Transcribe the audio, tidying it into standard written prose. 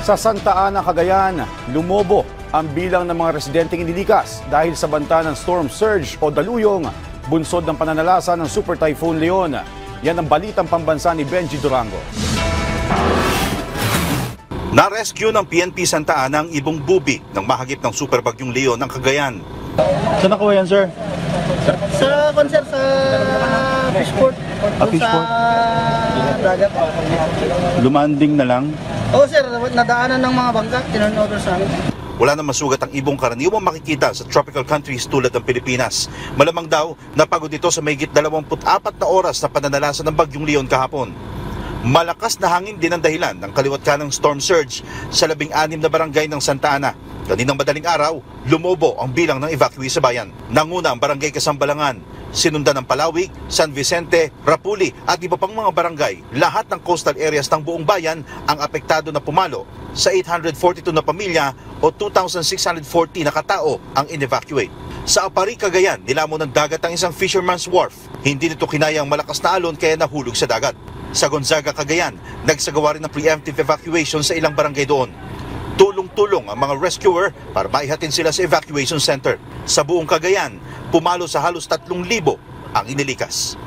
Sa Santa Ana, Cagayan, lumobo ang bilang ng mga residenteng inilikas dahil sa banta ng storm surge o daluyong bunsod ng pananalasa ng Super Typhoon Leon. Yan ang balitang pambansa ni Benji Durango. Na-rescue ng PNP Santa Ana ang ibong bubi ng mahagip ng Super Bagyong Leon ng Cagayan. Saan nakuha yan, sir? Sa concert sa fishport. Fishport? Sa dagat. Lumanding na lang? Oo sir, nadaanan ng mga bangka, tinurn over sa amin. Wala nang masugat ang ibong karaniwang makikita sa tropical countries tulad ng Pilipinas. Malamang daw, napagod ito sa mahigit 24 na oras na pananalasa ng Bagyong Leon kahapon. Malakas na hangin din ang dahilan ng kaliwat kanang storm surge sa 16 na barangay ng Santa Ana. Kaninang madaling araw, lumobo ang bilang ng evacuee sa bayan. Nanguna ang barangay Kasambalangan, sinundan ng Palawig, San Vicente, Rapuli at iba pang mga barangay. Lahat ng coastal areas ng buong bayan ang apektado na pumalo sa 842 na pamilya o 2,640 na katao ang in-evacuate. Sa Apari, Cagayan, nilamon ng dagat ang isang fisherman's wharf. Hindi nito kinayang malakas na alon kaya nahulog sa dagat. Sa Gonzaga, Cagayan, nagsagawa rin ng preemptive evacuation sa ilang barangay doon. Tulong-tulong ang mga rescuer para maihatin sila sa evacuation center. Sa buong Cagayan, pumalo sa halos 3,000 ang inilikas.